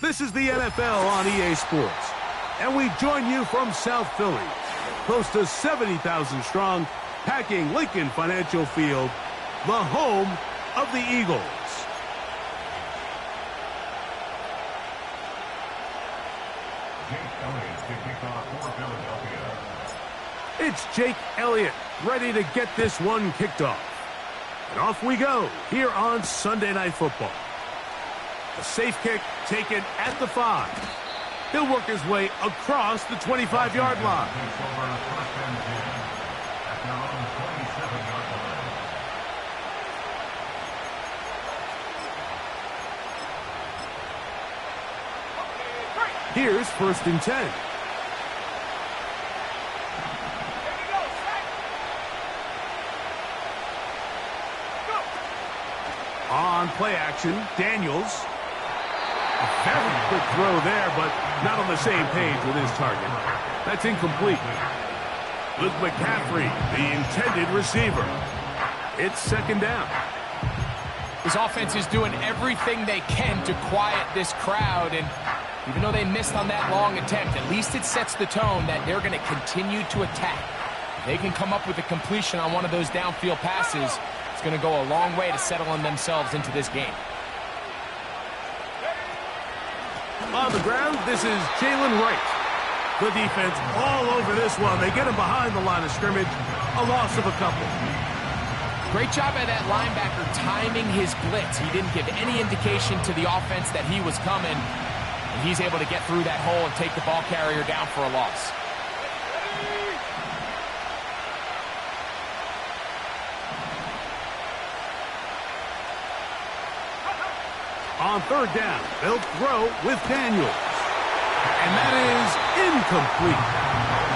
This is the NFL on EA Sports, and we join you from South Philly, close to 70,000 strong, packing Lincoln Financial Field, the home of the Eagles. It's Jake Elliott ready to get this one kicked off. And off we go here on Sunday Night Football. A safe kick taken at the 5. He'll work his way across the 25-yard line. Here's 1st and 10. On play action, Daniels. A very quick throw there, but not on the same page with his target. That's incomplete. Luke McCaffrey, the intended receiver. It's 2nd down. This offense is doing everything they can to quiet this crowd, and even though they missed on that long attempt, at least it sets the tone that they're going to continue to attack. If they can come up with a completion on one of those downfield passes, it's going to go a long way to settling themselves into this game. On the ground, this is Jalen Wright. The defense all over this one. They get him behind the line of scrimmage. A loss of a couple. Great job by that linebacker timing his blitz. He didn't give any indication to the offense that he was coming. And he's able to get through that hole and take the ball carrier down for a loss. On 3rd down, they'll throw with Daniels. And that is incomplete.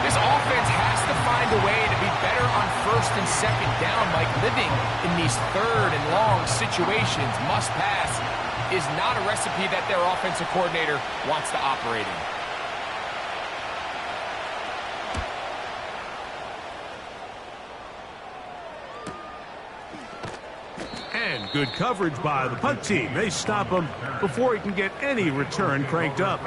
This offense has to find a way to be better on 1st and 2nd down, like living in these 3rd and long situations. Must pass is not a recipe that their offensive coordinator wants to operate in. And good coverage by the punt team. They stop him before he can get any return cranked up.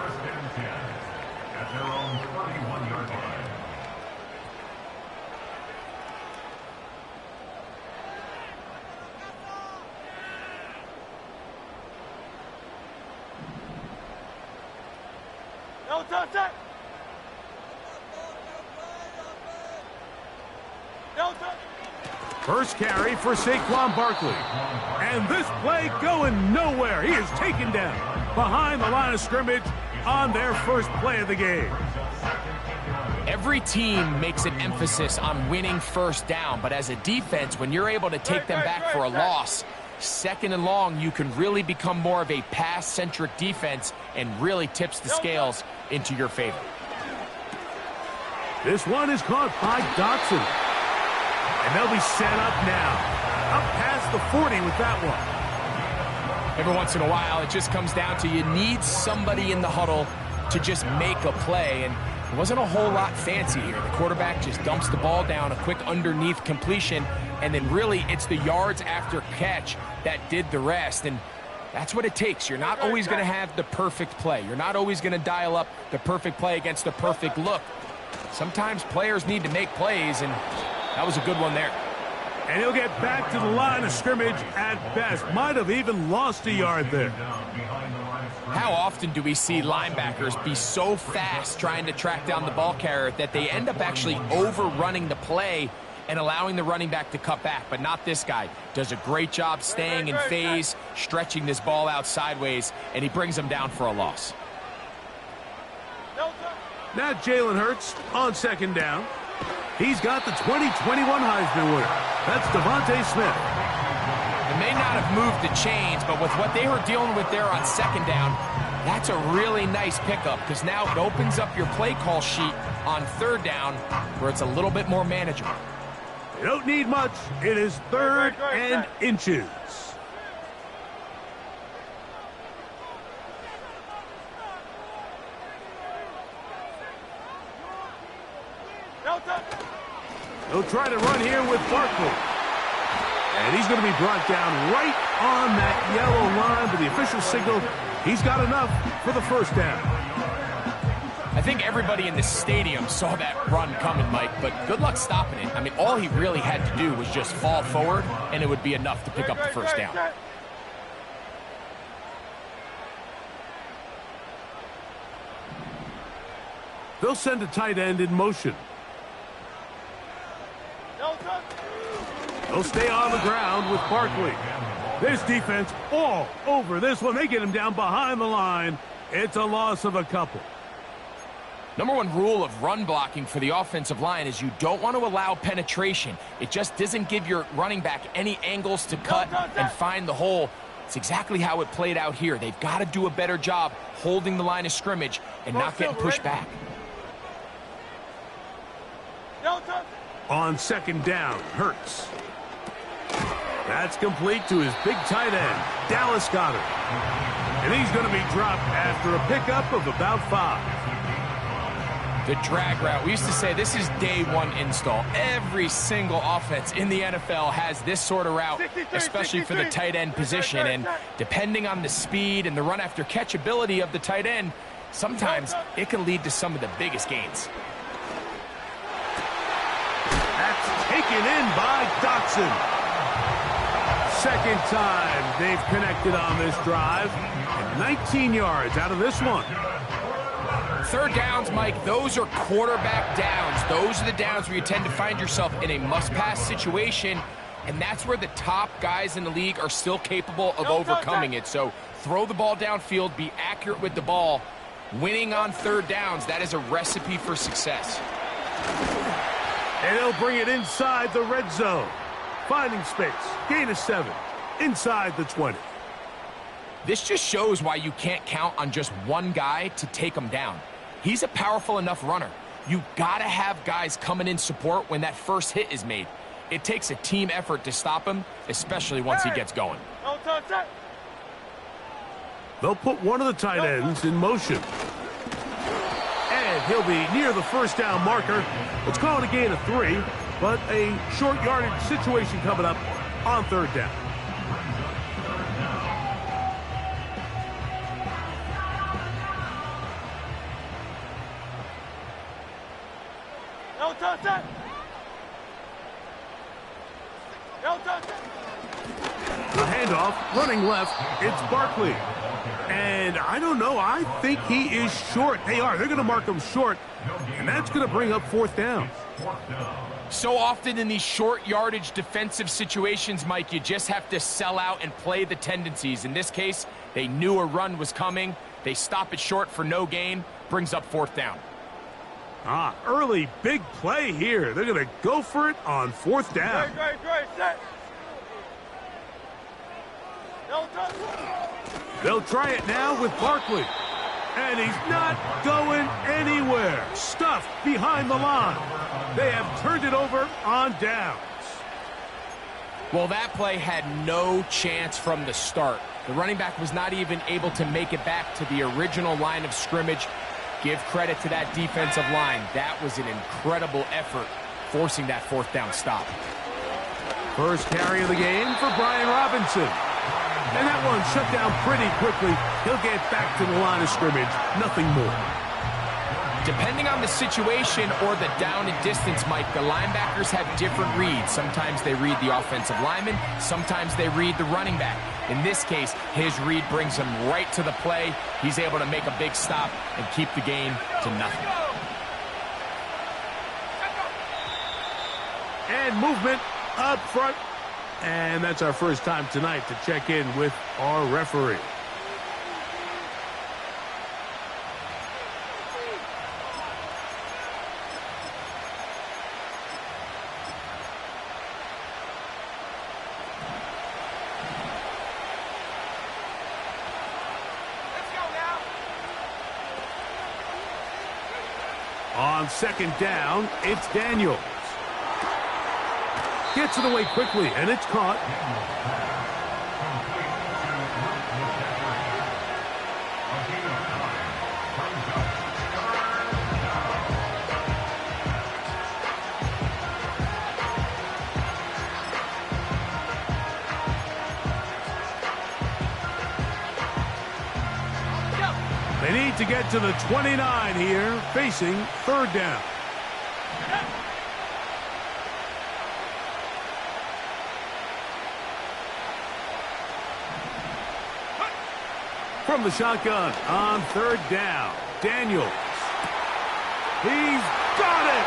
First carry for Saquon Barkley. And this play going nowhere. He is taken down behind the line of scrimmage on their first play of the game. Every team makes an emphasis on winning 1st down, but as a defense, when you're able to take them back for a loss, 2nd and long, you can really become more of a pass-centric defense and really tips the scales into your favor. This one is caught by Dotson. And they'll be set up now. Up past the 40 with that one. Every once in a while, it just comes down to you need somebody in the huddle to just make a play. And it wasn't a whole lot fancy here. The quarterback just dumps the ball down, a quick underneath completion, and then really it's the yards after catch that did the rest. And that's what it takes. You're not always going to have the perfect play. You're not always going to dial up the perfect play against the perfect look. Sometimes players need to make plays, and that was a good one there. And he'll get back to the line of scrimmage at best. Might have even lost a yard there. How often do we see linebackers be so fast trying to track down the ball carrier that they end up actually overrunning the play and allowing the running back to cut back? But not this guy. Does a great job staying in phase, stretching this ball out sideways, and he brings them down for a loss. Now Jalen Hurts on 2nd down. He's got the 2021 Heisman winner. That's Devontae Smith. They may not have moved the chains, but with what they were dealing with there on 2nd down, that's a really nice pickup because now it opens up your play call sheet on 3rd down where it's a little bit more manageable. They don't need much. It is 3rd and inches. He'll try to run here with Barkley. And he's going to be brought down right on that yellow line, but the official signal, he's got enough for the first down. I think everybody in the stadium saw that run coming, Mike, but good luck stopping it. I mean, all he really had to do was just fall forward, and it would be enough to pick up the first down. They'll send a tight end in motion. They'll stay on the ground with Barkley. This defense all over this one. They get him down behind the line. It's a loss of a couple. Number one rule of run blocking for the offensive line is you don't want to allow penetration. It just doesn't give your running back any angles to cut and find the hole. It's exactly how it played out here. They've got to do a better job holding the line of scrimmage and not getting pushed back. On second down, Hurts. That's complete to his big tight end, Dallas Goedert. And he's going to be dropped after a pickup of about 5. The drag route. We used to say this is day one install. Every single offense in the NFL has this sort of route, especially for the tight end position. And depending on the speed and the run after catch ability of the tight end, sometimes it can lead to some of the biggest gains. That's taken in by Dotson. Second time they've connected on this drive. And 19 yards out of this one. Third downs, Mike, those are quarterback downs. Those are the downs where you tend to find yourself in a must-pass situation, and that's where the top guys in the league are still capable of overcoming it. So throw the ball downfield, be accurate with the ball. Winning on third downs, that is a recipe for success. And they'll bring it inside the red zone. Finding space, gain of 7, inside the 20. This just shows why you can't count on just one guy to take him down. He's a powerful enough runner. You've got to have guys coming in support when that first hit is made. It takes a team effort to stop him, especially once he gets going. They'll put one of the tight ends in motion. And he'll be near the first down marker. Let's call it a gain of 3, but a short yardage situation coming up on third down. The handoff, running left, it's Barkley. And I don't know, I think he is short. They are. They're going to mark him short, and that's going to bring up fourth down. So often in these short yardage defensive situations, Mike, you just have to sell out and play the tendencies. In this case, they knew a run was coming. They stop it short for no gain, brings up fourth down. Early big play here. They're going to go for it on fourth down. They'll try it now with Barkley. And he's not going anywhere. Stuffed behind the line. They have turned it over on downs. Well, that play had no chance from the start. The running back was not even able to make it back to the original line of scrimmage. Give credit to that defensive line. That was an incredible effort, forcing that fourth down stop. First carry of the game for Brian Robinson. And that one shut down pretty quickly. He'll get back to the line of scrimmage. Nothing more. Depending on the situation or the down and distance, Mike, the linebackers have different reads. Sometimes they read the offensive lineman. Sometimes they read the running back. In this case, his read brings him right to the play. He's able to make a big stop and keep the game to nothing. And movement up front. And that's our first time tonight to check in with our referee. On second down, it's Daniels. Gets it away quickly, and it's caught. They need to get to the 29 here, facing third down. From the shotgun on third down, Daniels. He's got it!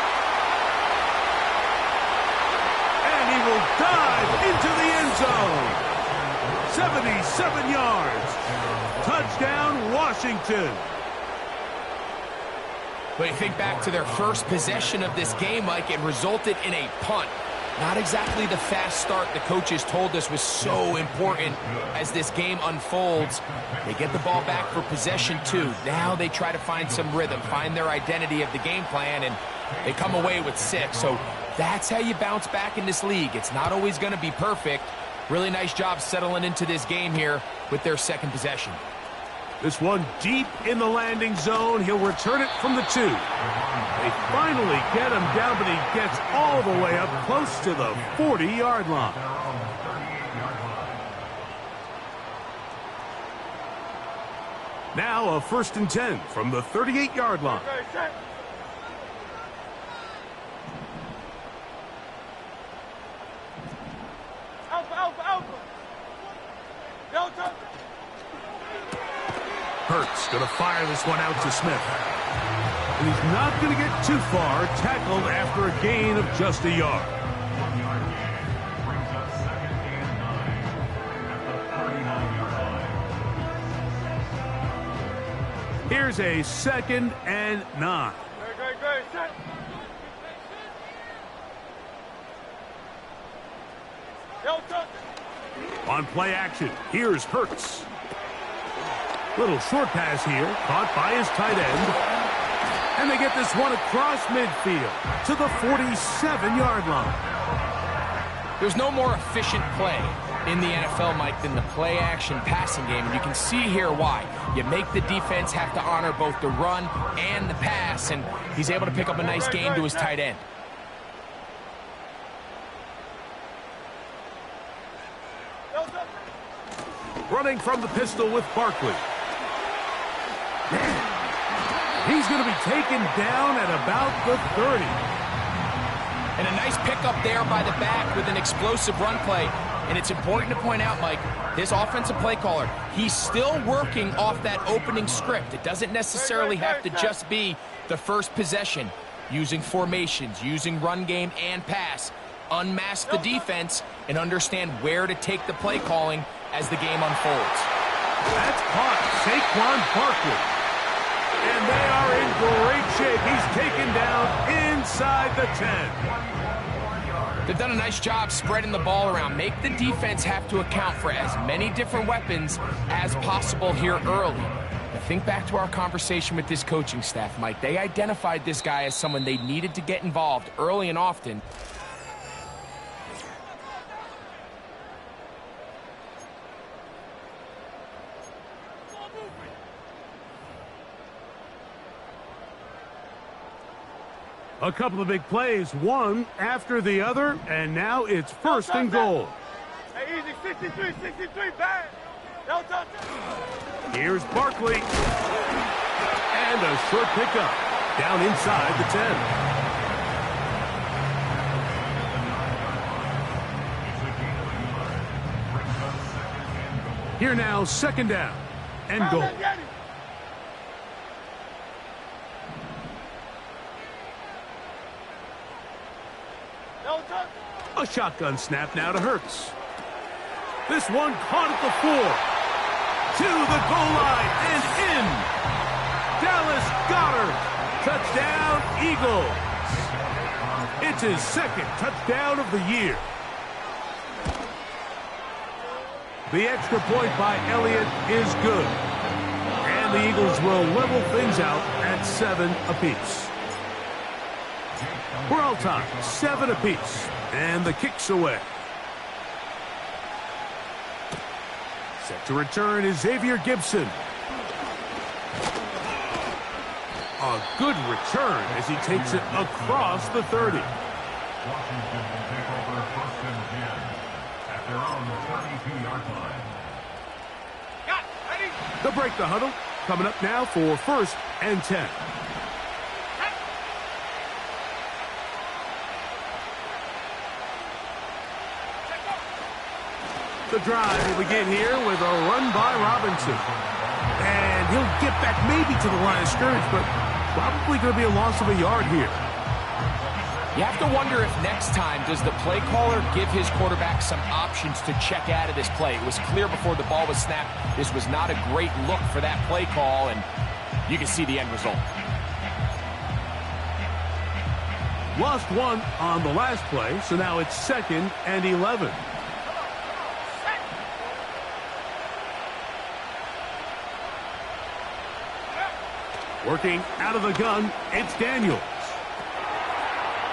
And he will dive into the end zone. 77 yards. Touchdown, Washington. But you think back to their first possession of this game, Mike, it resulted in a punt. Not exactly the fast start the coaches told us was so important as this game unfolds. They get the ball back for possession 2. Now they try to find some rhythm, find their identity of the game plan, and they come away with 6. So that's how you bounce back in this league. It's not always going to be perfect. Really nice job settling into this game here with their second possession. This one deep in the landing zone. He'll return it from the 2. They finally get him down, but he gets all the way up close to the 40-yard line. Now a 1st and 10 from the 38-yard line. Hurts going to fire this one out to Smith. And he's not going to get too far, tackled after a gain of just a yard. Here's a 2nd and 9. On play action, here's Hurts. Little short pass here, caught by his tight end. And they get this one across midfield to the 47-yard line. There's no more efficient play in the NFL, Mike, than the play-action passing game. And you can see here why. You make the defense have to honor both the run and the pass, and he's able to pick up a nice gain to his tight end. Running from the pistol with Barkley. He's going to be taken down at about the 30. And a nice pickup there by the back with an explosive run play. And it's important to point out, Mike, this offensive play caller, he's still working off that opening script. It doesn't necessarily have to just be the first possession. Using formations, using run game and pass. Unmask the defense and understand where to take the play calling as the game unfolds. That's caught. Saquon Barkley. And they are in great shape. He's taken down inside the 10. They've done a nice job spreading the ball around. Make the defense have to account for as many different weapons as possible here early. Now think back to our conversation with this coaching staff, Mike. They identified this guy as someone they needed to get involved early and often. A couple of big plays, one after the other, and now it's 1st and goal. Hey, easy, 63, bang. No touch. Here's Barkley. And a short pickup down inside the 10. Here now, 2nd down and goal. A shotgun snap now to Hurts. This one caught at the 4. To the goal line and in. Dallas Goedert. Touchdown, Eagles. It's his 2nd touchdown of the year. The extra point by Elliott is good. And the Eagles will level things out at 7 apiece. We're all tied, 7 apiece. And the kick's away. Set to return is Xavier Gibson. A good return as he takes it across the 30. Washington will take over 1st and 10 at their own 32-yard line. They'll break the huddle. coming up now for 1st and 10. The drive will begin here with a run by Robinson. And he'll get back maybe to the line of scrimmage, but probably going to be a loss of a yard here. You have to wonder if next time does the play caller give his quarterback some options to check out of this play. It was clear before the ball was snapped this was not a great look for that play call, and you can see the end result. Lost one on the last play, so now it's 2nd and 11. Working out of the gun, it's Daniels.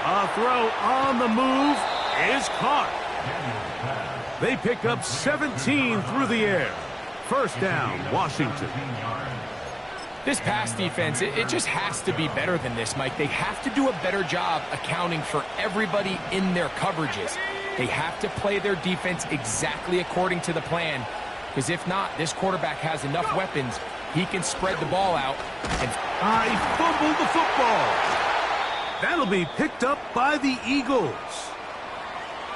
A throw on the move is caught. They pick up 17 through the air. 1st down, Washington. This pass defense, it just has to be better than this, Mike. They have to do a better job accounting for everybody in their coverages. They have to play their defense exactly according to the plan, because if not, this quarterback has enough weapons. He can spread the ball out. And I fumbled the football. That'll be picked up by the Eagles.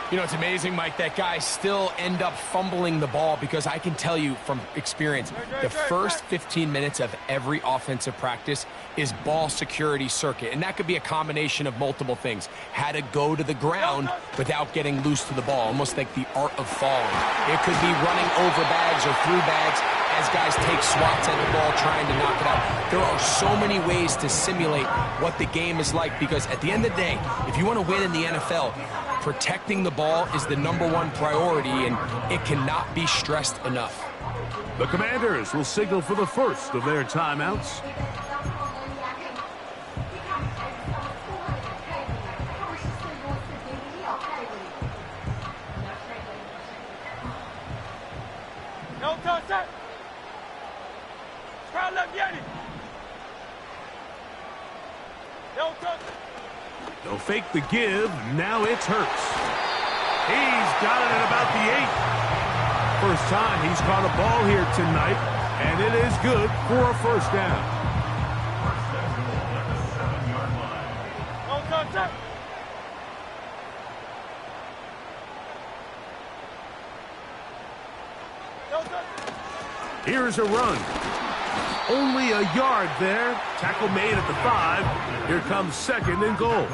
You know, it's amazing, Mike, that guys still end up fumbling the ball, because I can tell you from experience, the first 15 minutes of every offensive practice is ball security circuit. And that could be a combination of multiple things. How to go to the ground without getting loose to the ball, almost like the art of falling. It could be running over bags or through bags as guys take swats at the ball trying to knock it out. There are so many ways to simulate what the game is like, because at the end of the day, if you want to win in the NFL, protecting the ball is the #1 priority, and it cannot be stressed enough. The Commanders will signal for the first of their timeouts. They'll fake the give. Now it's Hurts. He's got it at about the 8. First time he's caught a ball here tonight, and it is good for a 1st down. Here's a run. Only a yard there. Tackle made at the 5. Here comes 2nd and goal.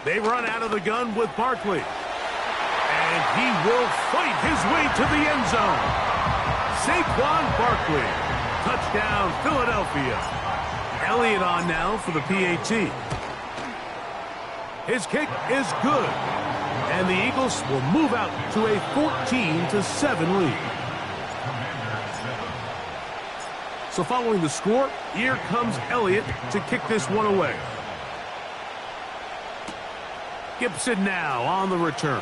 They run out of the gun with Barkley. And he will fight his way to the end zone. Saquon Barkley. Touchdown, Philadelphia. Elliott on now for the PAT. His kick is good. And the Eagles will move out to a 14-7 lead. So following the score, here comes Elliott to kick this one away. Gibson now on the return.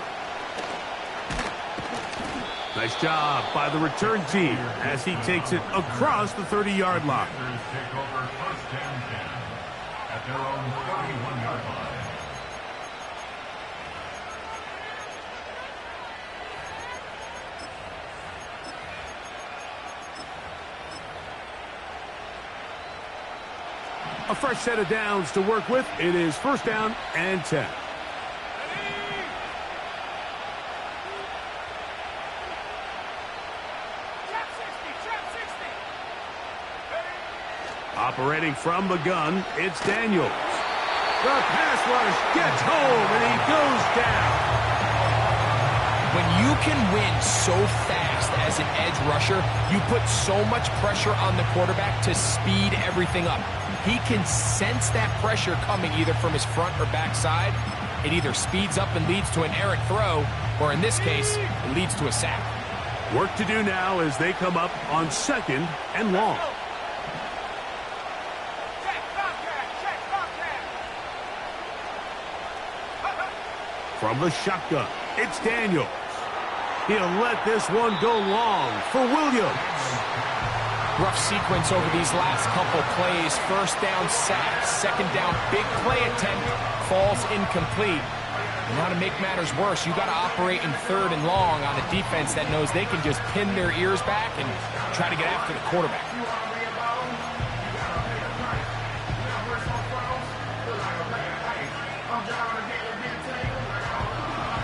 Nice job by the return team as he takes it across the 30-yard line. Take over 1st and 10 at their own 31-yard line. A fresh set of downs to work with. It is 1st down and 10. Operating from the gun, it's Daniels. The pass rush gets home, and he goes down. When you can win so fast as an edge rusher, you put so much pressure on the quarterback to speed everything up. He can sense that pressure coming either from his front or back side. It either speeds up and leads to an errant throw, or in this case, it leads to a sack. Work to do now as they come up on 2nd and long. From the shotgun, it's Daniels. He'll let this one go long for Williams. Rough sequence over these last couple plays. First down sack, second down big play attempt, falls incomplete. Now to make matters worse, you got to operate in third and long on a defense that knows they can just pin their ears back and try to get after the quarterback.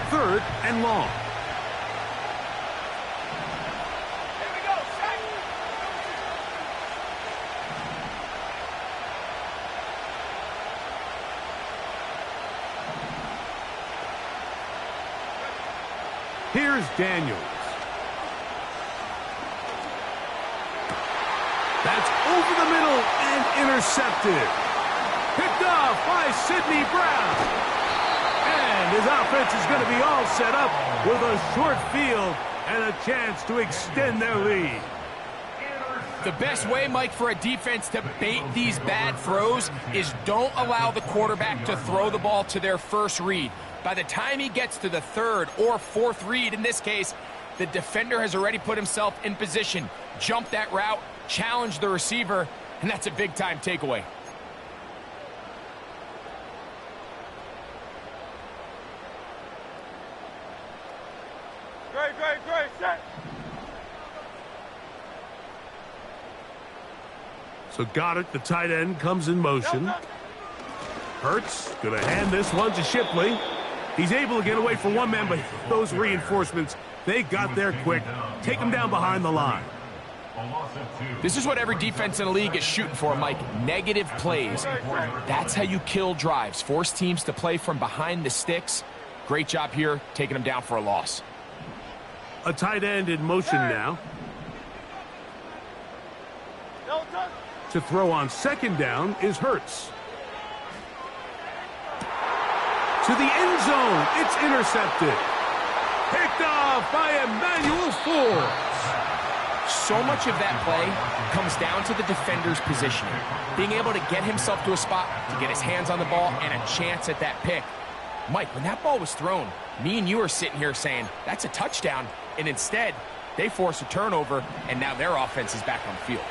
Third and long. Here's Daniels. That's over the middle and intercepted. Picked off by Sidney Brown. And his offense is going to be all set up with a short field and a chance to extend their lead. The best way, Mike, for a defense to bait these bad throws is don't allow the quarterback to throw the ball to their first read. By the time he gets to the third or fourth read, in this case, the defender has already put himself in position, jumped that route, challenged the receiver, and that's a big-time takeaway. Great, set. So Goddard, the tight end, comes in motion. Hurts going to hand this one to Shipley. He's able to get away from one man, but those reinforcements, they got there quick. Take him down behind the line. This is what every defense in the league is shooting for, Mike. Negative plays. That's how you kill drives. Force teams to play from behind the sticks. Great job here, taking them down for a loss. A tight end in motion now. To throw on second down is Hurts. To the end zone, it's intercepted. Picked off by Emmanuel Forbes. So much of that play comes down to the defender's positioning. Being able to get himself to a spot, to get his hands on the ball, and a chance at that pick. Mike, when that ball was thrown, me and you are sitting here saying, that's a touchdown. And instead, they force a turnover, and now their offense is back on the field.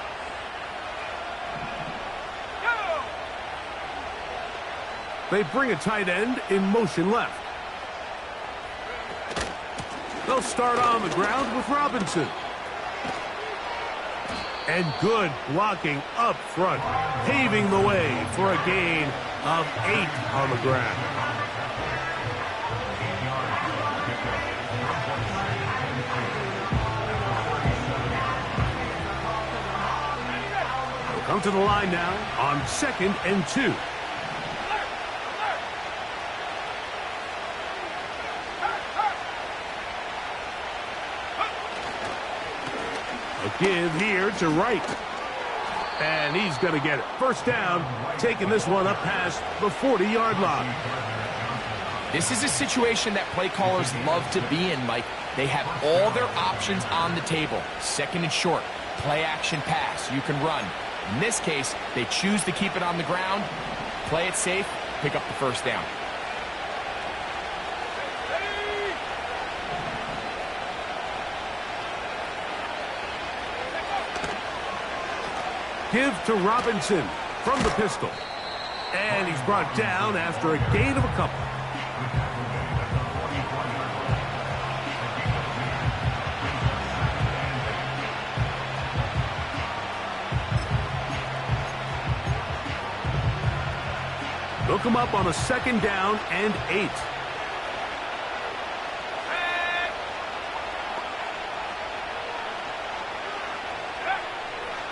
They bring a tight end in motion left. They'll start on the ground with Robinson. And good blocking up front, paving the way for a gain of 8 on the ground. They'll come to the line now on 2nd and 2. Give here to Wright. And he's going to get it. First down, taking this one up past the 40-yard line. This is a situation that play callers love to be in, Mike. They have all their options on the table. Second and short, play action pass, you can run. In this case, they choose to keep it on the ground, play it safe, pick up the first down. Give to Robinson from the pistol. And he's brought down after a gain of a couple. They'll come up on a 2nd down and 8.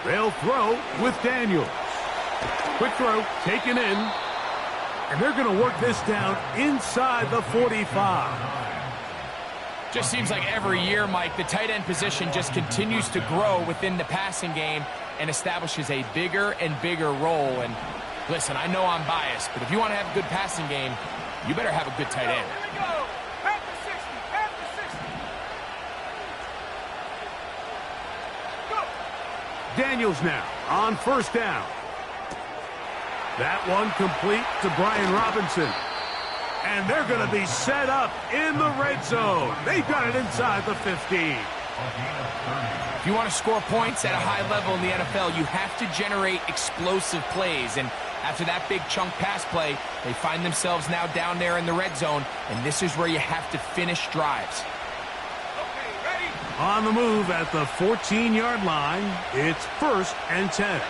They'll throw with Daniels. Quick throw, taken in. And they're going to work this down inside the 45. Just seems like every year, Mike, the tight end position just continues to grow within the passing game and establishes a bigger and bigger role. And listen, I know I'm biased, but if you want to have a good passing game, you better have a good tight end. Daniels now on 1st down. That one complete to Brian Robinson. And they're going to be set up in the red zone. They've got it inside the 15. If you want to score points at a high level in the NFL, you have to generate explosive plays. And after that big chunk pass play, they find themselves now down there in the red zone. And this is where you have to finish drives. On the move at the 14-yard line, it's 1st and 10.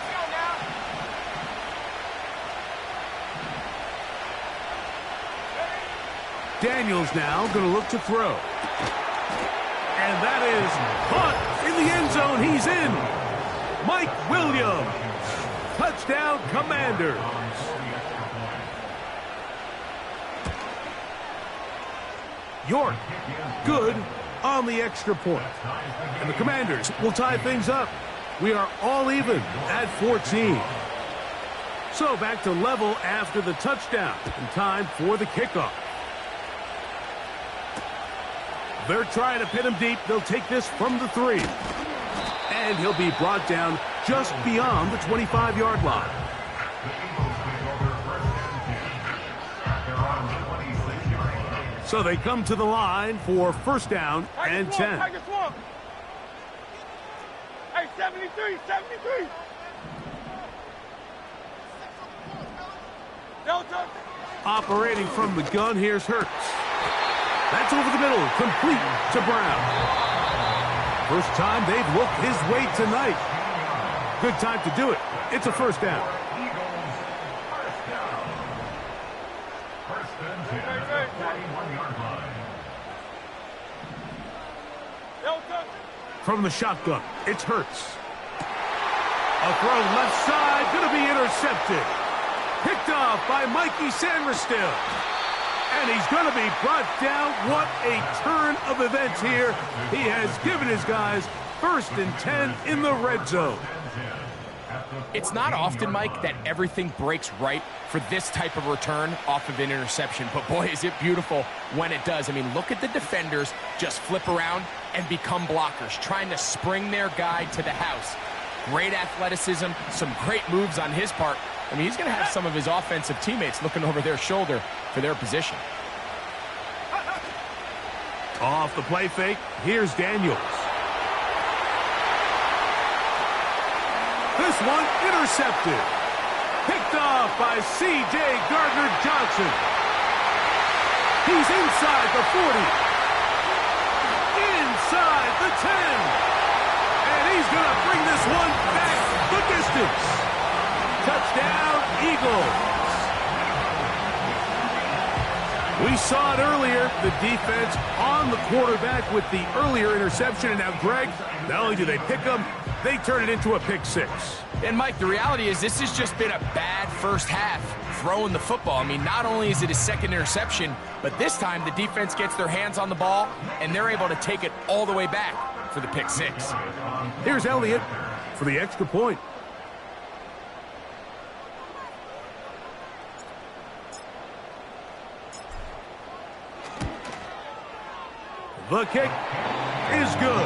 Daniels now going to look to throw. And that is caught in the end zone. He's in. Mike Williams. Touchdown, Commanders. York, good on the extra point. And the Commanders will tie things up. We are all even at 14. So back to level after the touchdown. And time for the kickoff. They're trying to pin him deep. They'll take this from the 3. And he'll be brought down just beyond the 25-yard line. So they come to the line for 1st down and 10. Hey, 73, 73. Operating from the gun, here's Hurts. That's over the middle, complete to Brown. First time they've looked his way tonight. Good time to do it. It's a 1st down. From the shotgun, it's Hurts. A throw left side, going to be intercepted. Picked off by Mikey Sanderstill. And he's going to be brought down. What a turn of events here. He has given his guys 1st and 10 in the red zone. It's not often, Mike, that everything breaks right for this type of return off of an interception. But, boy, is it beautiful when it does. I mean, look at the defenders just flip around and become blockers, trying to spring their guy to the house. Great athleticism, some great moves on his part. I mean, he's going to have some of his offensive teammates looking over their shoulder for their position. Off the play fake, here's Daniels. This one intercepted. Picked off by C.J. Gardner-Johnson. He's inside the 40. Inside the 10. And he's going to bring this one back the distance. Touchdown, Eagles. We saw it earlier, the defense on the quarterback with the earlier interception. And now, Greg, not only do they pick him, they turn it into a pick 6. And, Mike, the reality is this has just been a bad first half throwing the football. I mean, not only is it his 2nd interception, but this time the defense gets their hands on the ball, and they're able to take it all the way back for the pick 6. Here's Elliott for the extra point. The kick is good.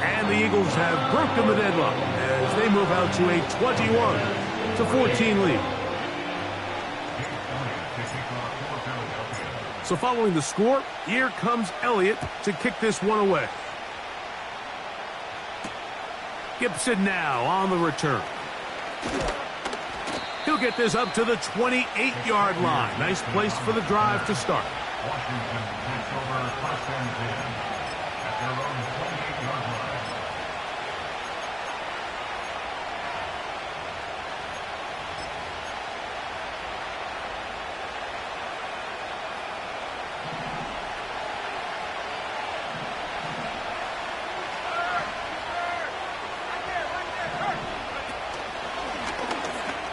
And the Eagles have broken the deadlock as they move out to a 21-14 lead. So following the score, here comes Elliott to kick this one away. Gibson now on the return. He'll get this up to the 28-yard line. Nice place for the drive to start. Washington takes over 1st and 10 at their own 28-yard line.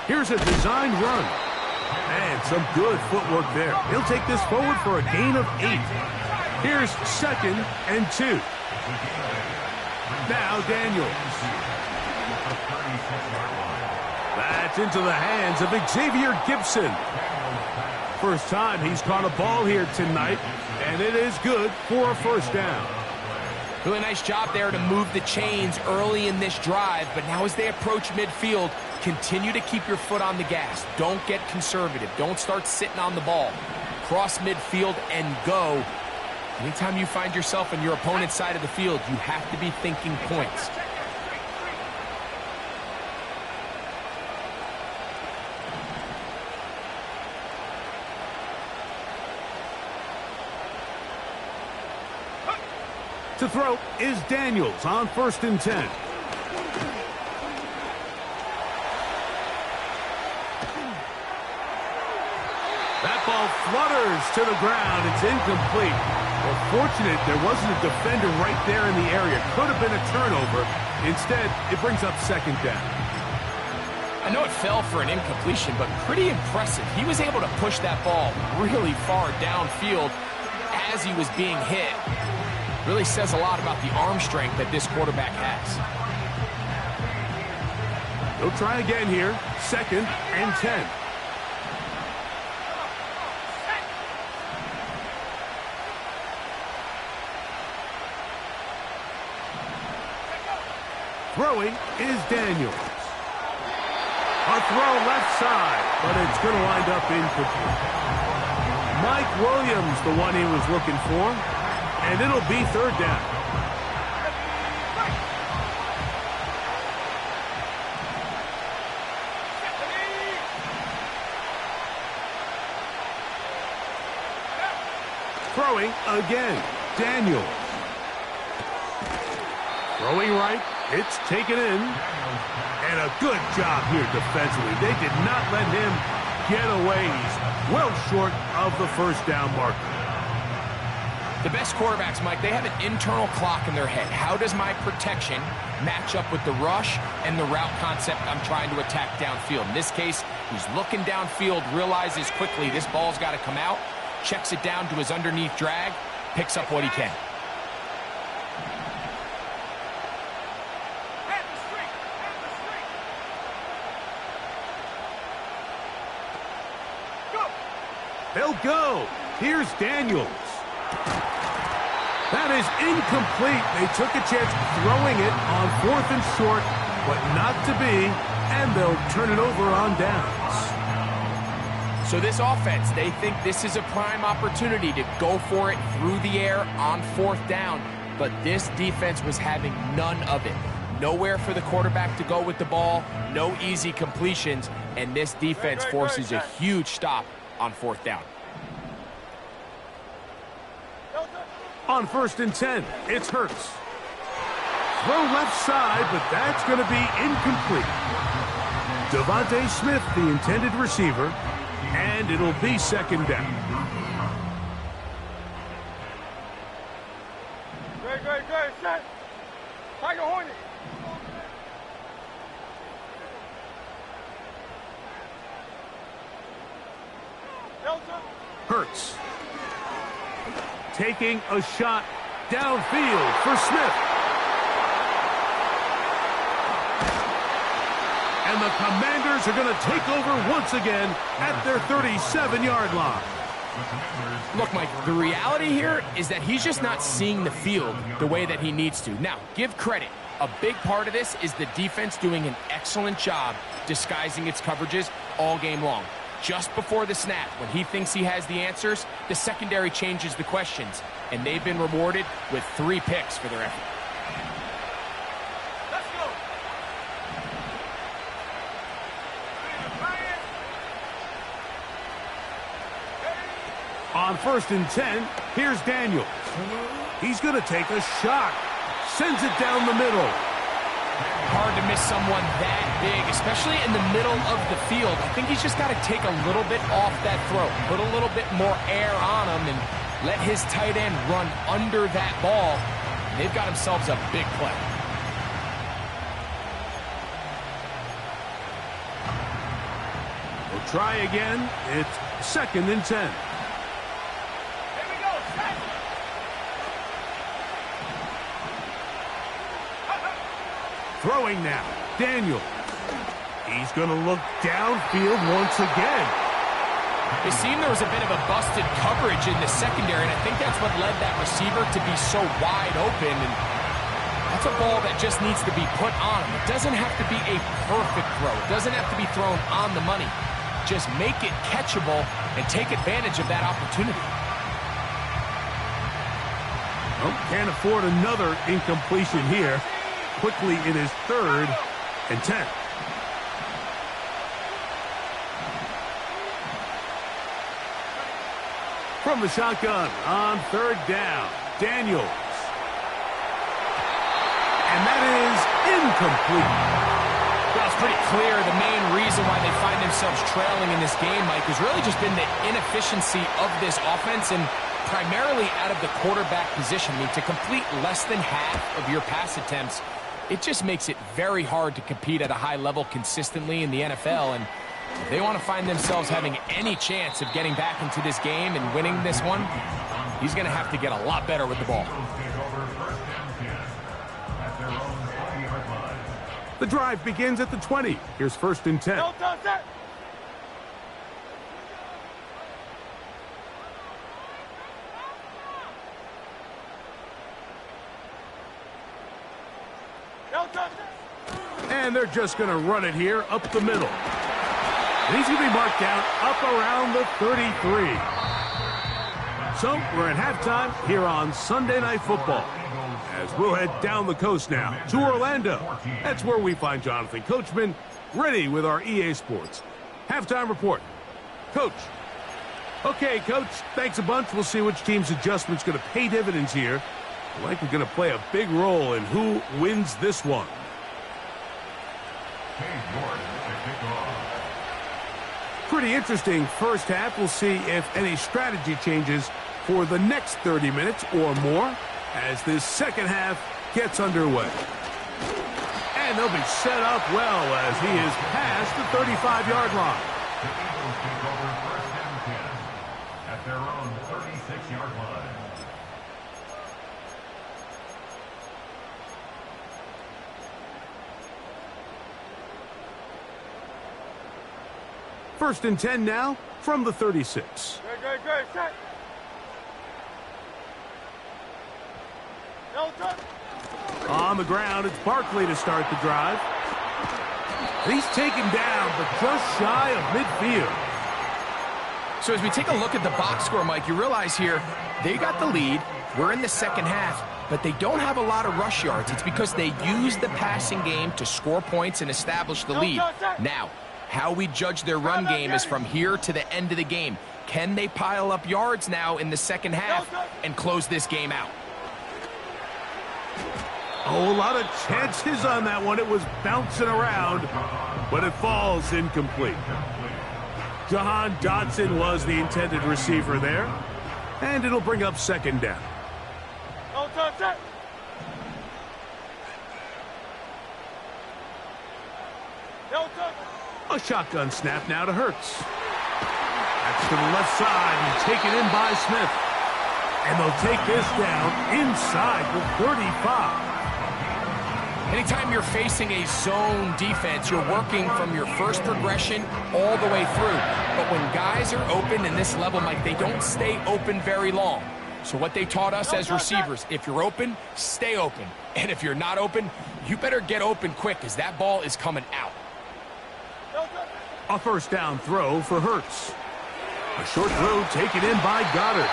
Here's a designed run. And some good footwork there. He'll take this forward for a gain of 8. Here's 2nd and 2. Now Daniels. That's into the hands of Xavier Gibson. First time he's caught a ball here tonight, and it is good for a 1st down. Really nice job there to move the chains early in this drive, but now as they approach midfield, continue to keep your foot on the gas. Don't get conservative. Don't start sitting on the ball. cross midfield and go. Anytime you find yourself on your opponent's side of the field, you have to be thinking points. To throw is Daniels on 1st and 10. That ball flutters to the ground. It's incomplete. Well, fortunate there wasn't a defender right there in the area. Could have been a turnover. Instead, it brings up 2nd down. I know it fell for an incompletion, but pretty impressive. He was able to push that ball really far downfield as he was being hit. Really says a lot about the arm strength that this quarterback has. He'll try again here. 2nd and 10. Throwing is Daniels. A throw left side, but it's going to wind up incomplete. Mike Williams, the one he was looking for. And it'll be 3rd down. Throwing again. Daniels. Throwing right. It's taken in. And a good job here defensively. They did not let him get away. He's well short of the 1st down marker. The best quarterbacks, Mike, they have an internal clock in their head. How does my protection match up with the rush and the route concept I'm trying to attack downfield? In this case, he's looking downfield, realizes quickly this ball's got to come out, checks it down to his underneath drag, picks up what he can. They'll go. Here's Daniels. That is incomplete. They took a chance throwing it on 4th and short, but not to be, and they'll turn it over on downs. So this offense, they think this is a prime opportunity to go for it through the air on 4th down, but this defense was having none of it. Nowhere for the quarterback to go with the ball, no easy completions, and this defense forces a huge stop on 4th down. On 1st and 10, it's Hurts. Throw left side, but that's going to be incomplete. Devontae Smith, the intended receiver, and it'll be 2nd down. Great, set. Tiger Hornet. Delta. Hurts. Taking a shot downfield for Smith. And the Commanders are going to take over once again at their 37-yard line. Look, Mike, the reality here is that he's just not seeing the field the way that he needs to. Now, give credit. A big part of this is the defense doing an excellent job disguising its coverages all game long. Just before the snap, when he thinks he has the answers, the secondary changes the questions, and they've been rewarded with 3 picks for their effort. Let's go. On 1st and 10, here's Daniels. He's going to take a shot. Sends it down the middle. Hard to miss someone that big, especially in the middle of the field. I think he's just got to take a little bit off that throw, put a little bit more air on him, and let his tight end run under that ball. They've got themselves a big play. We'll try again. It's 2nd and 10. Here we go, set. Throwing now. Daniels. He's going to look downfield once again. It seemed there was a bit of a busted coverage in the secondary, and I think that's what led that receiver to be so wide open. And that's a ball that just needs to be put on him. It doesn't have to be a perfect throw. It doesn't have to be thrown on the money. just make it catchable and take advantage of that opportunity. Oh, can't afford another incompletion here. Quickly in his 3rd and 10. From the shotgun on 3rd down, Daniels. And that is incomplete. Well, it's pretty clear the main reason why they find themselves trailing in this game, Mike, has really just been the inefficiency of this offense and primarily out of the quarterback position. I mean, to complete less than half of your pass attempts, it just makes it very hard to compete at a high level consistently in the NFL. And if they want to find themselves having any chance of getting back into this game and winning this one, he's going to have to get a lot better with the ball. The drive begins at the 20. Here's 1st and 10. Don't touch that. Don't touch that. And they're just going to run it here up the middle. And he's going to be marked down up around the 33. So we're at halftime here on Sunday Night Football. As we'll head down the coast now to Orlando. That's where we find Jonathan Coachman ready with our EA Sports halftime report. Coach. Okay, Coach, thanks a bunch. We'll see which team's adjustment's going to pay dividends here. Likely going to play a big role in who wins this one. Pretty interesting first half. We'll see if any strategy changes for the next 30 minutes or more as this second half gets underway. And they'll be set up well as he is past the 35-yard line. The Eagles take over 1st and 10 at their own 36-yard line. First and 10 now from the 36. Great. Set. Don't touch. On the ground, it's Barkley to start the drive. He's taken down, but just shy of midfield. So as we take a look at the box score, Mike, you realize here they got the lead. We're in the second half, but they don't have a lot of rush yards. It's because they use the passing game to score points and establish the lead. Now, how we judge their run game is from here to the end of the game. Can they pile up yards now in the second half and close this game out? Oh, a lot of chances on that one. It was bouncing around, but it falls incomplete. Jahan Dotson was the intended receiver there, and it'll bring up 2nd down. Don't touch that. Don't touch. A shotgun snap now to Hurts. That's to the left side and taken in by Smith. And they'll take this down inside the 35. Anytime you're facing a zone defense, you're working from your first progression all the way through. But when guys are open in this level, Mike, they don't stay open very long. So what they taught us as receivers, if you're open, stay open. And if you're not open, you better get open quick because that ball is coming out. A 1st down throw for Hurts. A short throw taken in by Goddard.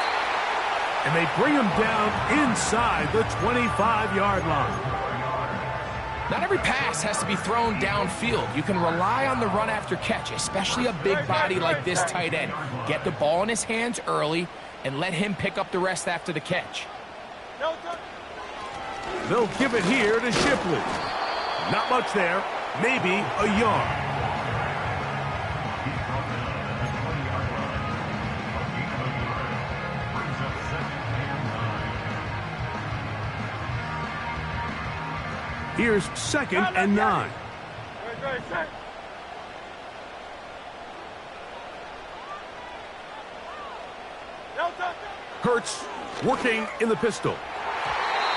And they bring him down inside the 25-yard line. Not every pass has to be thrown downfield. You can rely on the run after catch, especially a big body like this tight end. Get the ball in his hands early and let him pick up the rest after the catch. They'll give it here to Shipley. Not much there, maybe a yard. Here's 2nd and 9. Hurts working in the pistol.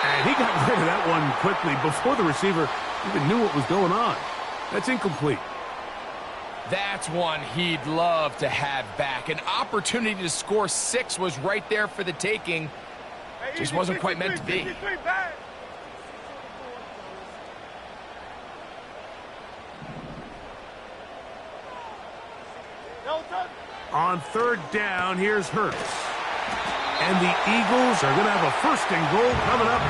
And he got rid of that one quickly before the receiver even knew what was going on. That's incomplete. That's one he'd love to have back. An opportunity to score 6 was right there for the taking. Just wasn't quite meant to be. On third down, here's Hurts. And the Eagles are going to have a first and goal coming up.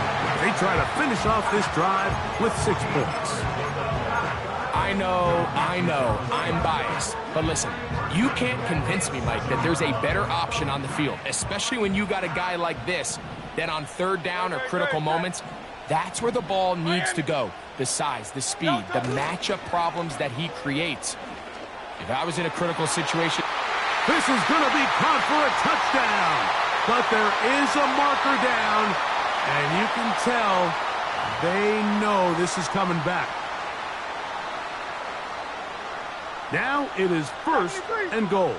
They try to finish off this drive with 6 points. I know, I'm biased. But listen, you can't convince me, Mike, that there's a better option on the field, especially when you got a guy like this, that on third down or critical moments, that's where the ball needs to go. The size, the speed, the matchup problems that he creates. If I was in a critical situation... This is going to be caught for a touchdown. But there is a marker down, and you can tell they know this is coming back. Now it is first and goal.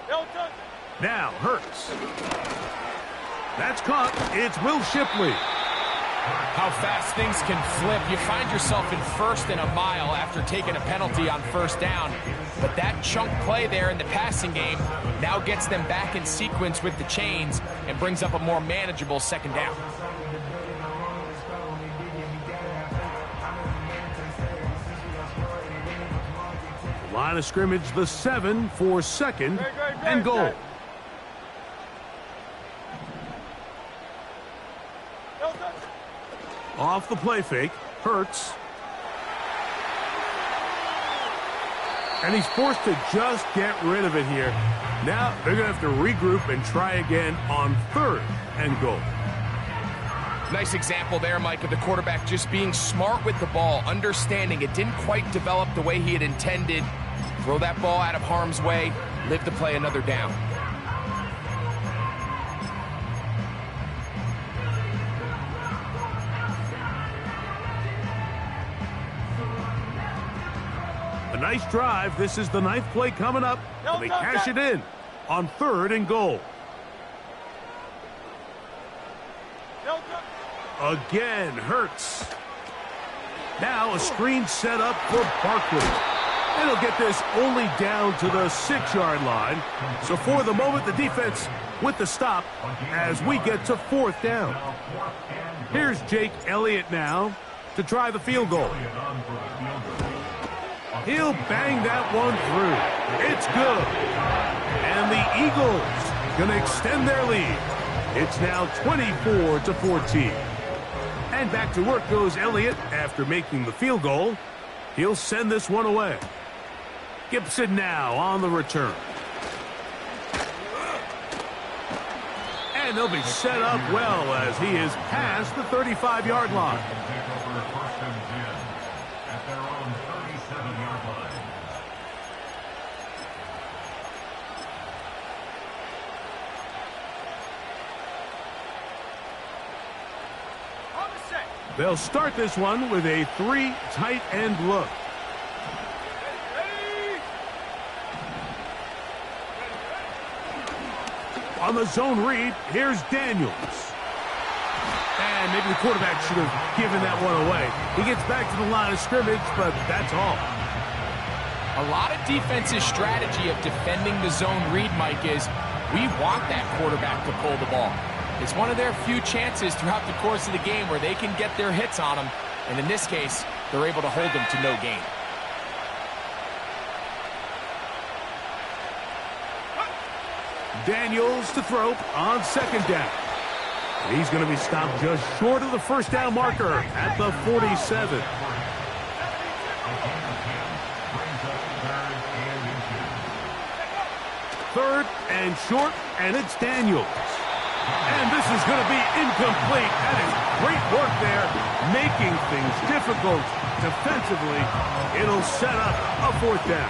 Good. Now Hurts. That's caught. It's Will Shipley. How fast things can flip. You find yourself in first and a mile after taking a penalty on first down. But that chunk play there in the passing game now gets them back in sequence with the chains and brings up a more manageable second down. Line of scrimmage, the 7 for second and goal. Off the play fake, Hurts. And he's forced to just get rid of it here. Now they're going to have to regroup and try again on third and goal. Nice example there, Mike, of the quarterback just being smart with the ball, understanding it didn't quite develop the way he had intended. Throw that ball out of harm's way, live to play another down. A nice drive. This is the 9th play coming up. And they cash it in on third and goal. Again, Hurts. Now a screen set up for Barkley. And he'll get this only down to the 6-yard line. So for the moment, the defense with the stop as we get to fourth down. Here's Jake Elliott now to try the field goal. He'll bang that one through. It's good. And the Eagles going to extend their lead. It's now 24-14. And back to work goes Elliott after making the field goal. He'll send this one away. Gibson now on the return. And they'll be set up well as he is past the 35-yard line. They'll start this one with a 3 tight end look. On the zone read, here's Daniels. And maybe the quarterback should have given that one away. He gets back to the line of scrimmage, but that's all. A lot of defense's strategy of defending the zone read, Mike, is we want that quarterback to pull the ball. It's one of their few chances throughout the course of the game where they can get their hits on them. And in this case, they're able to hold them to no gain. Daniels to throw on second down. And he's going to be stopped just short of the first down marker at the 47. Third and short, and it's Daniels. And this is going to be incomplete. That is great work there, making things difficult defensively. It'll set up a fourth down.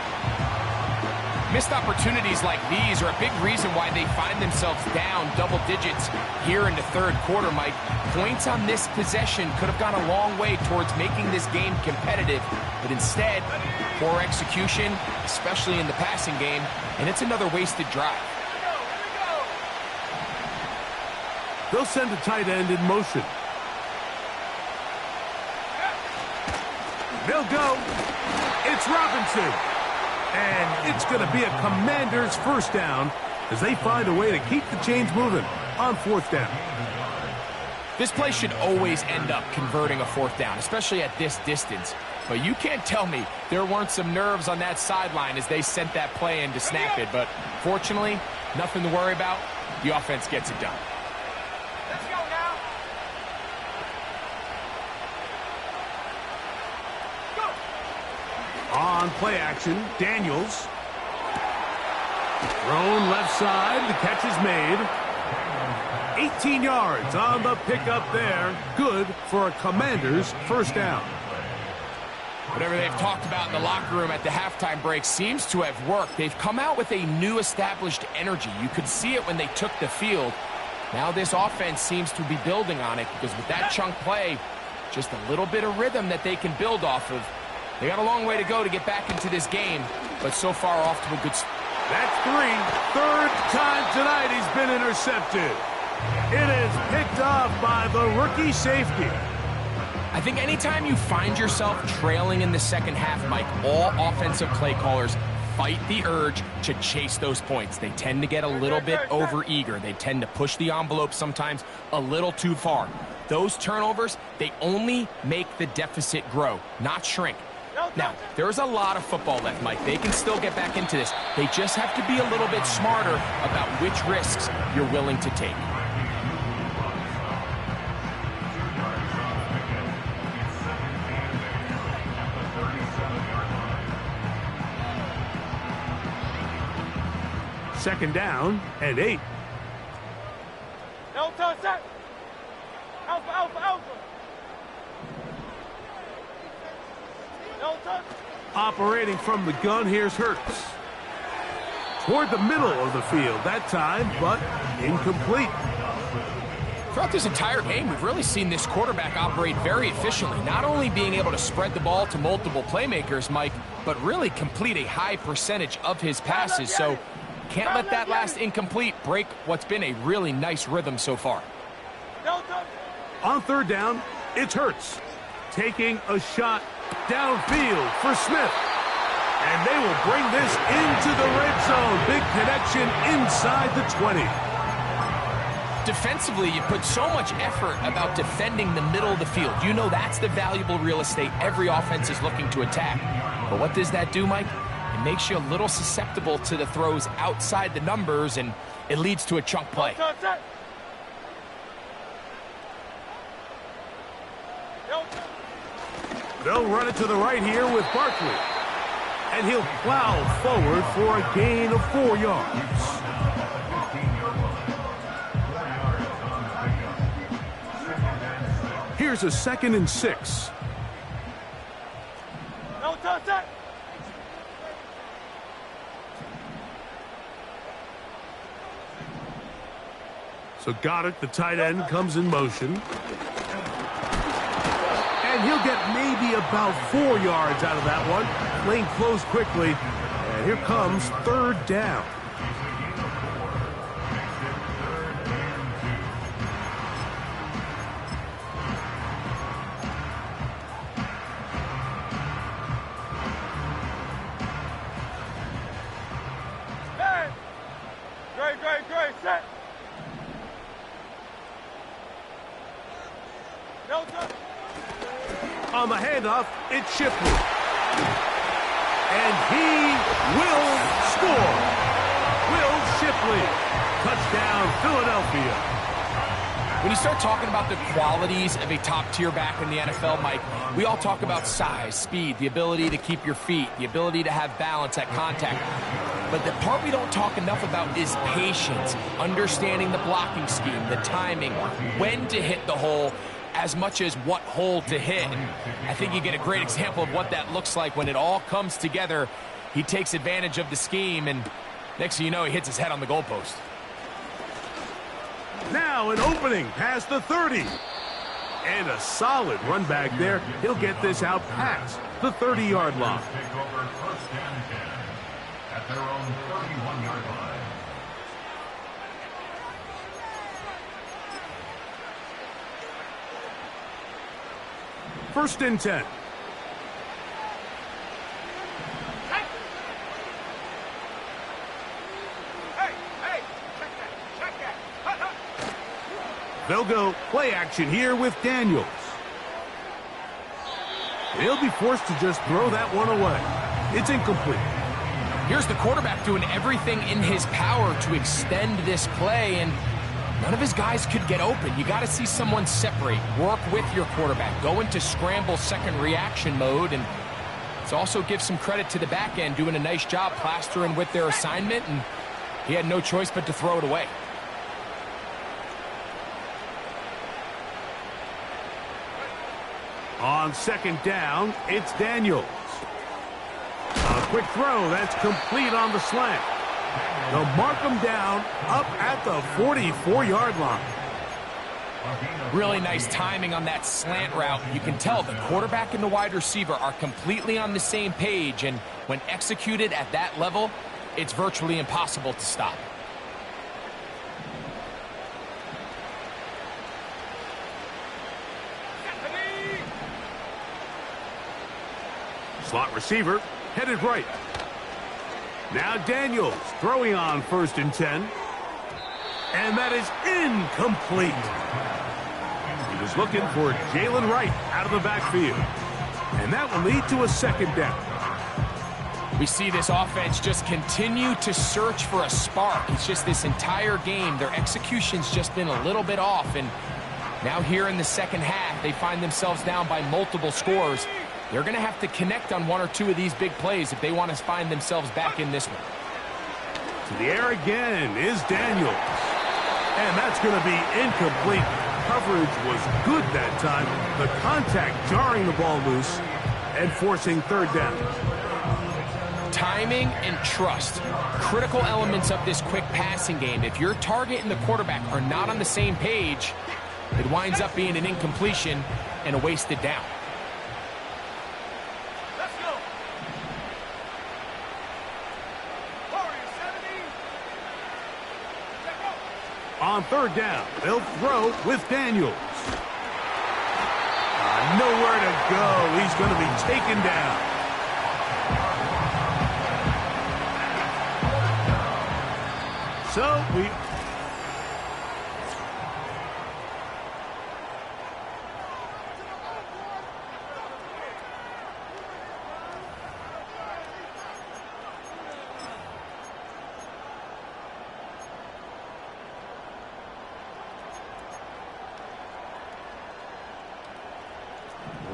Missed opportunities like these are a big reason why they find themselves down double digits here in the third quarter, Mike. Points on this possession could have gone a long way towards making this game competitive, but instead, poor execution, especially in the passing game, and it's another wasted drive. They'll send a tight end in motion. They'll go. It's Robinson. And it's going to be a Commander's first down as they find a way to keep the chains moving on 4th down. This play should always end up converting a 4th down, especially at this distance. But you can't tell me there weren't some nerves on that sideline as they sent that play in to snap it. But fortunately, nothing to worry about. The offense gets it done. Let's go now. Go. On play action, Daniels. Thrown left side. The catch is made. 18 yards on the pickup there. Good for a Commanders' 1st down. Whatever they've talked about in the locker room at the halftime break seems to have worked. They've come out with a new established energy. You could see it when they took the field. Now this offense seems to be building on it because with that chunk play, just a little bit of rhythm that they can build off of. They got a long way to go to get back into this game, but so far off to a good start. That's 3. 3rd time tonight he's been intercepted. It is picked off by the rookie safety. I think anytime you find yourself trailing in the second half, Mike, all offensive play callers fight the urge to chase those points. They tend to get a little bit overeager. They tend to push the envelope sometimes a little too far. Those turnovers, they only make the deficit grow, not shrink. Now, there's a lot of football left, Mike. They can still get back into this. They just have to be a little bit smarter about which risks you're willing to take. Second down and 8. No touch that. Alpha, alpha, alpha. No touch. Operating from the gun, here's Hurts. Toward the middle of the field that time, but incomplete. Throughout this entire game, we've really seen this quarterback operate very efficiently, not only being able to spread the ball to multiple playmakers, Mike, but really complete a high percentage of his passes. So can't let that last incomplete break what's been a really nice rhythm so far. No touch. On 3rd down, it's Hurts taking a shot downfield for Smith. And they will bring this into the red zone. Big connection inside the 20. Defensively, you put so much effort about defending the middle of the field. You know that's the valuable real estate every offense is looking to attack. But what does that do, Mike? It makes you a little susceptible to the throws outside the numbers, and it leads to a chunk play. No touch. No touch. They'll run it to the right here with Barkley. And he'll plow forward for a gain of 4 yards. Here's a 2nd and 6. No touch that. So Goddard, the tight end, comes in motion. And he'll get maybe about 4 yards out of that one. Lane closed quickly. And here comes 3rd down. Hey. Great. Set. No touch. On the handoff, it's Shipley. And he will score. Will Shipley. Touchdown, Philadelphia. When you start talking about the qualities of a top-tier back in the NFL, Mike, we all talk about size, speed, the ability to keep your feet, the ability to have balance at contact. But the part we don't talk enough about is patience, understanding the blocking scheme, the timing, when to hit the hole, as much as what hole to hit. And I think you get a great example of what that looks like when it all comes together. He takes advantage of the scheme, and next thing you know, he hits his head on the goalpost. Now an opening past the 30. And a solid run back there. He'll get this out past the 30-yard line. Take over 1st and 10 at their own 31-yard line. First and 10. Hey, They'll go play action here with Daniels. He'll be forced to just throw that one away. It's incomplete. Here's the quarterback doing everything in his power to extend this play, and none of his guys could get open. You got to see someone separate, work with your quarterback, go into scramble second reaction mode, and let's also give some credit to the back end doing a nice job plastering with their assignment, and he had no choice but to throw it away. On second down, it's Daniels. A quick throw that's complete on the slant. They'll mark him down up at the 44-yard line. Really nice timing on that slant route. You can tell the quarterback and the wide receiver are completely on the same page, and when executed at that level, it's virtually impossible to stop. Slot receiver headed right. Now Daniels throwing on 1st and 10. And that is incomplete. He was looking for Jalen Wright out of the backfield. And that will lead to a second down. We see this offense just continue to search for a spark. It's just this entire game, their execution's just been a little bit off. And now here in the second half, they find themselves down by multiple scores. They're going to have to connect on one or two of these big plays if they want to find themselves back in this one. To the air again is Daniels. And that's going to be incomplete. Coverage was good that time. The contact jarring the ball loose and forcing 3rd down. Timing and trust, critical elements of this quick passing game. If your target and the quarterback are not on the same page, it winds up being an incompletion and a wasted down. On 3rd down, they'll throw with Daniels. Nowhere to go. He's going to be taken down. So we...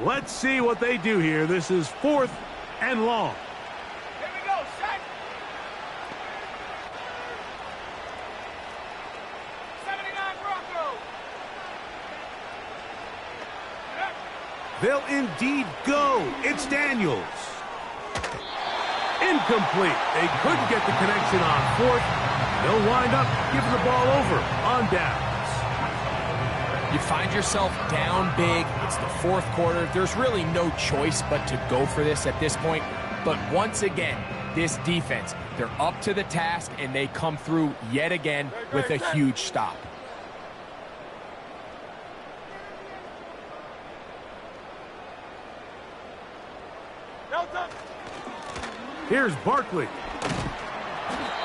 Let's see what they do here. This is 4th and long. Here we go, set. 79 Broncos. They'll indeed go. It's Daniels. Incomplete. They couldn't get the connection on 4th. They'll wind up giving the ball over on downs. You find yourself down big. It's the 4th quarter. There's really no choice but to go for this at this point. But once again, this defense, they're up to the task, and they come through yet again with a huge stop. Here's Barkley.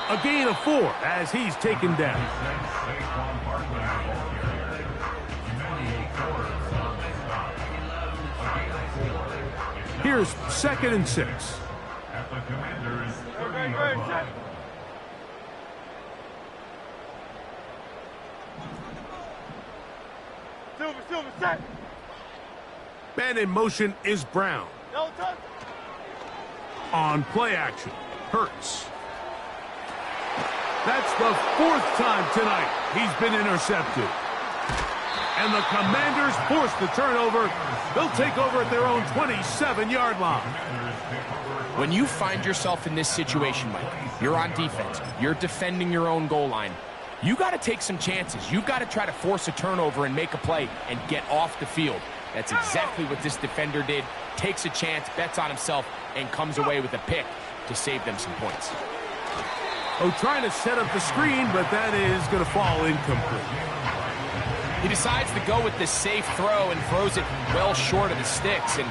A gain of 4 as he's taken down. Here's 2nd and 6. At the Commander's 30-yard line. Silver, set. Man in motion is Brown. No touch. On play action, Hurts. That's the 4th time tonight he's been intercepted. And the Commanders force the turnover. They'll take over at their own 27-yard line. When you find yourself in this situation, Mike, you're on defense, you're defending your own goal line, you got to take some chances. You've got to try to force a turnover and make a play and get off the field. That's exactly what this defender did. Takes a chance, bets on himself, and comes away with a pick to save them some points. Oh, trying to set up the screen, but that is going to fall incomplete. He decides to go with the safe throw and throws it well short of the sticks. And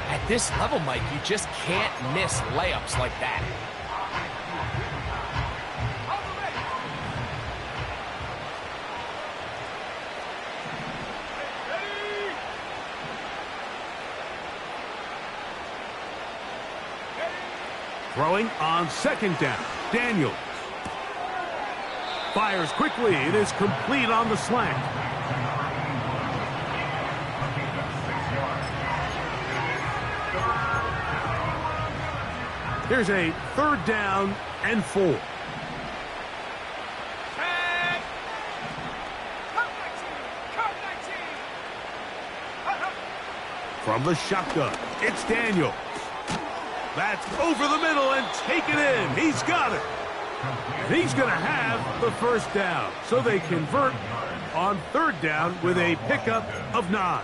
at this level, Mike, you just can't miss layups like that. Throwing on second down. Daniels. Fires quickly. It is complete on the slant. Here's a 3rd down and 4. From the shotgun, it's Daniels. That's over the middle and taken in. He's got it. And he's going to have the 1st down. So they convert on 3rd down with a pickup of 9.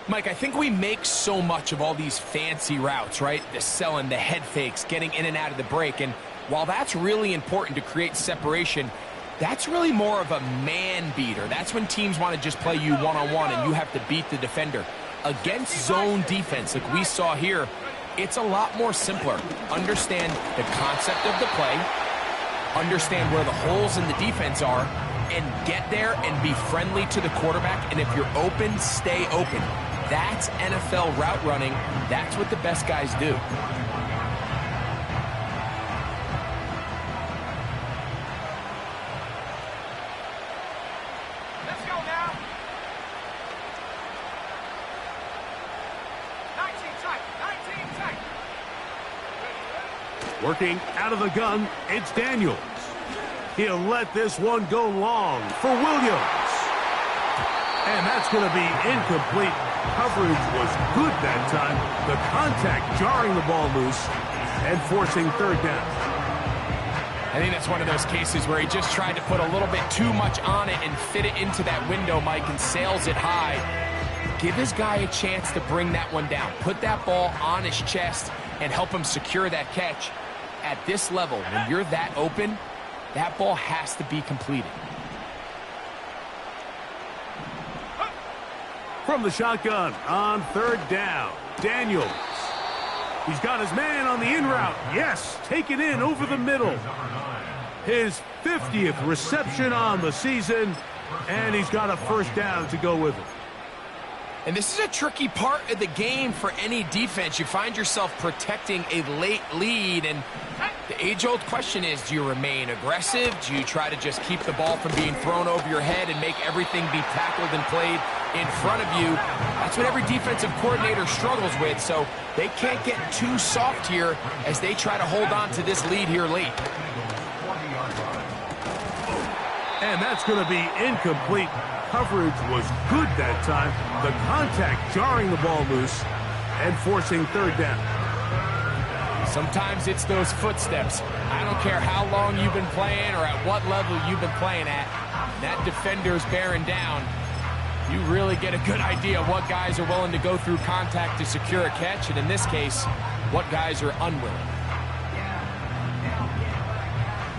Mike, I think we make so much of all these fancy routes, right? The selling, the head fakes, getting in and out of the break. And while that's really important to create separation, that's really more of a man beater. That's when teams want to just play you one-on-one and you have to beat the defender. Against zone defense like we saw here, it's a lot more simpler. Understand the concept of the play, understand where the holes in the defense are, and get there and be friendly to the quarterback. And if you're open, stay open. That's NFL route running. That's what the best guys do. Working out of the gun, it's Daniels. He'll let this one go long for Williams. And that's going to be incomplete. Coverage was good that time. The contact jarring the ball loose and forcing 3rd down. I think that's one of those cases where he just tried to put a little bit too much on it and fit it into that window, Mike, and sails it high. Give his guy a chance to bring that one down. Put that ball on his chest and help him secure that catch. At this level, when you're that open, that ball has to be completed. From the shotgun on 3rd down, Daniels. He's got his man on the in route. Yes, taken in over the middle. His 50th reception on the season, and he's got a 1st down to go with it. And this is a tricky part of the game for any defense. You find yourself protecting a late lead, and the age-old question is, do you remain aggressive? Do you try to just keep the ball from being thrown over your head and make everything be tackled and played in front of you? That's what every defensive coordinator struggles with, so they can't get too soft here as they try to hold on to this lead here late. And that's going to be incomplete. Coverage was good that time. The contact jarring the ball loose and forcing 3rd down. Sometimes it's those footsteps. I don't care how long you've been playing or at what level you've been playing at. That defender's bearing down. You really get a good idea of what guys are willing to go through contact to secure a catch, and in this case, what guys are unwilling.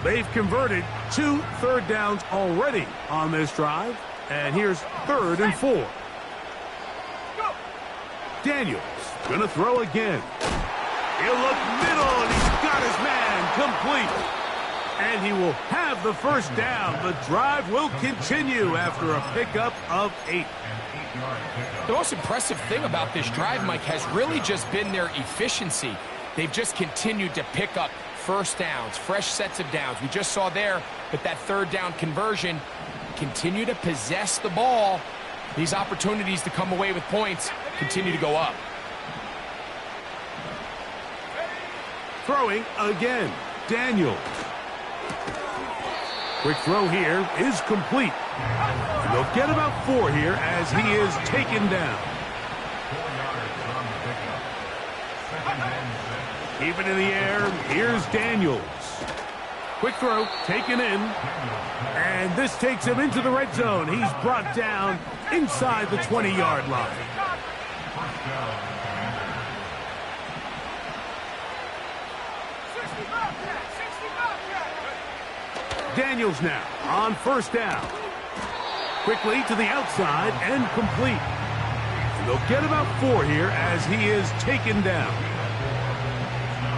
They've converted 2 3rd downs already on this drive. And here's 3rd and 4. Daniels going to throw again. He'll look middle, and he's got his man complete. And he will have the 1st down. The drive will continue after a pickup of 8. The most impressive thing about this drive, Mike, has really just been their efficiency. They've just continued to pick up 1st downs, fresh sets of downs. We just saw there that 3rd down conversion. Continue to possess the ball. These opportunities to come away with points continue to go up. Throwing again, Daniels. Quick throw here is complete. And they'll get about 4 here as he is taken down. Keep it in the air. Here's Daniels. Quick throw, taken in. And this takes him into the red zone. He's brought down inside the 20-yard line. Daniels now on 1st down. Quickly to the outside and complete. And they'll get about 4 here as he is taken down.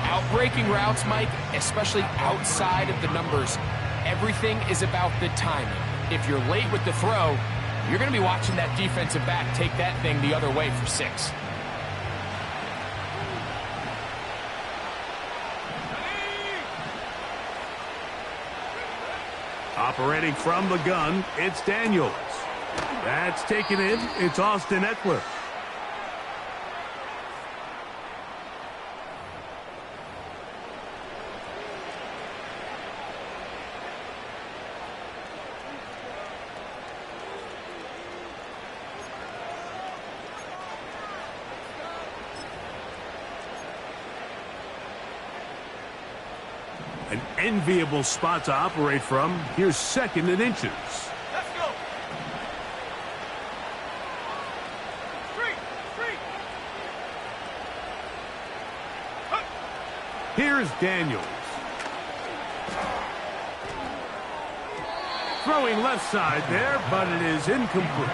Outbreaking routes, Mike, especially outside of the numbers, everything is about the timing. If you're late with the throw, you're going to be watching that defensive back take that thing the other way for 6. Operating from the gun, it's Daniels. That's taken in. It's Austin Eckler. An enviable spot to operate from. Here's 2nd and inches. Let's go. Street. Here's Daniels. Throwing left side there, but it is incomplete.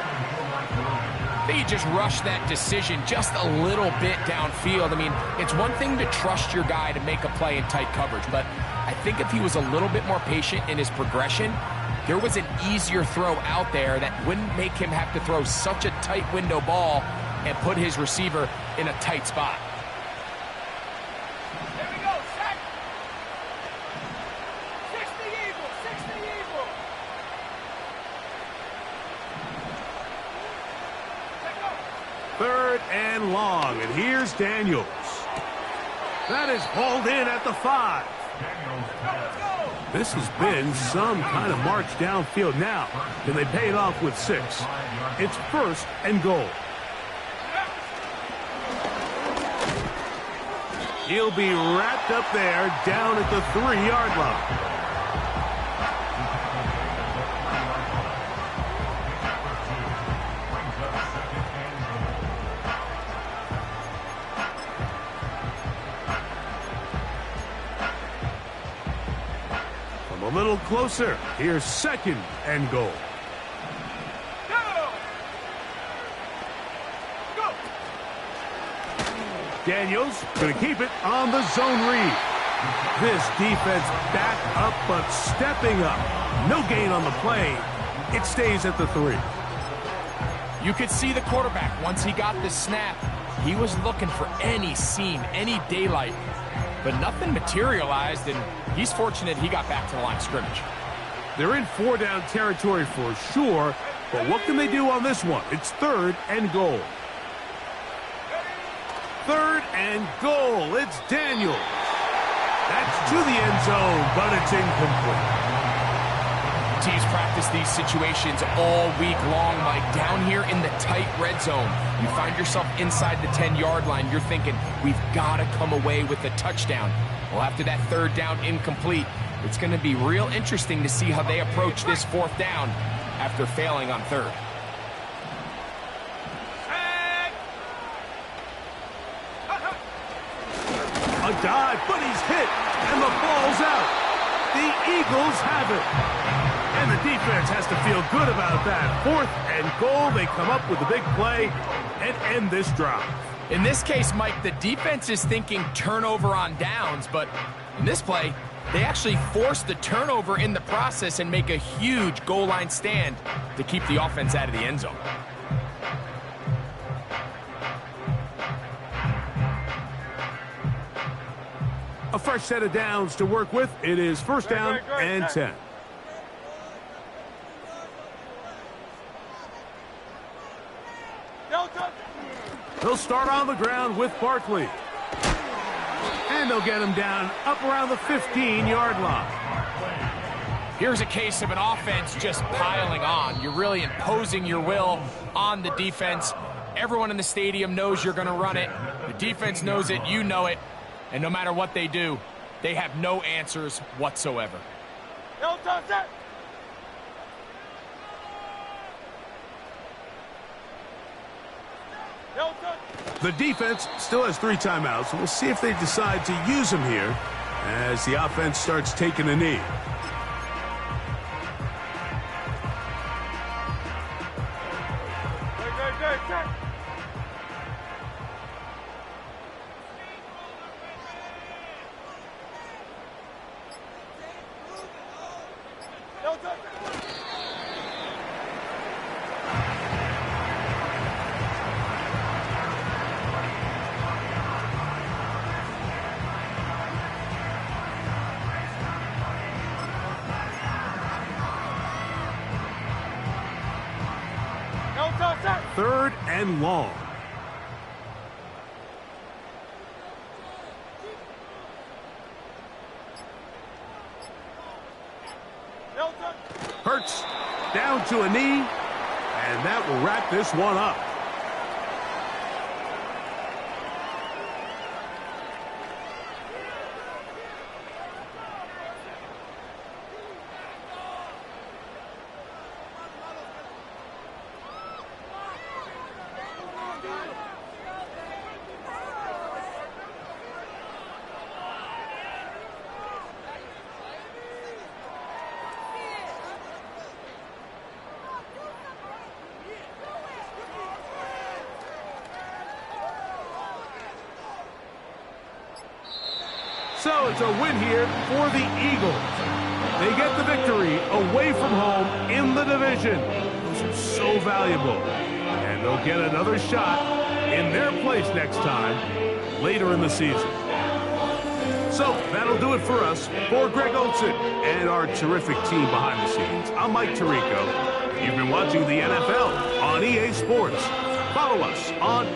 They just rushed that decision just a little bit downfield. I mean, it's one thing to trust your guy to make a play in tight coverage, but I think if he was a little bit more patient in his progression, there was an easier throw out there that wouldn't make him have to throw such a tight window ball and put his receiver in a tight spot. There we go. Set. 60 Eagle. 60 Eagle. Let go. 3rd and long, and here's Daniels. That is hauled in at the 5. This has been some kind of march downfield. Now, can they pay it off with 6? It's 1st and goal. He'll be wrapped up there down at the 3-yard line. A little closer. Here's 2nd and goal. Go. Daniels going to keep it on the zone read. This defense back up, but stepping up. No gain on the play. It stays at the 3. You could see the quarterback, once he got the snap, he was looking for any seam, any daylight, but nothing materialized, and he's fortunate he got back to the line of scrimmage. They're in 4-down territory for sure, but what can they do on this one? It's 3rd and goal. 3rd and goal. It's Daniels. That's to the end zone, but it's incomplete. Teams practice these situations all week long, Mike. Down here in the tight red zone, you find yourself inside the 10-yard line. You're thinking, we've got to come away with a touchdown. Well, after that 3rd down incomplete, it's going to be real interesting to see how they approach this 4th down after failing on 3rd. A dive, but he's hit, and the ball's out. The Eagles have it. And the defense has to feel good about that. 4th and goal, they come up with a big play and end this drive. In this case, Mike, the defense is thinking turnover on downs, but in this play, they actually force the turnover in the process and make a huge goal line stand to keep the offense out of the end zone. A fresh set of downs to work with. It is 1st down and 10. They'll start on the ground with Barkley. And they'll get him down up around the 15-yard line. Here's a case of an offense just piling on. You're really imposing your will on the defense. Everyone in the stadium knows you're going to run it. The defense knows it. You know it. And no matter what they do, they have no answers whatsoever. The defense still has 3 timeouts. We'll see if they decide to use them here as the offense starts taking a knee. 3rd and long. Hurts down to a knee, and that will wrap this one up. So it's a win here for the Eagles. They get the victory away from home in the division. Those are so valuable. And they'll get another shot in their place next time later in the season. So that'll do it for us. For Greg Olson and our terrific team behind the scenes, I'm Mike Tirico. You've been watching the NFL on EA Sports. Follow us on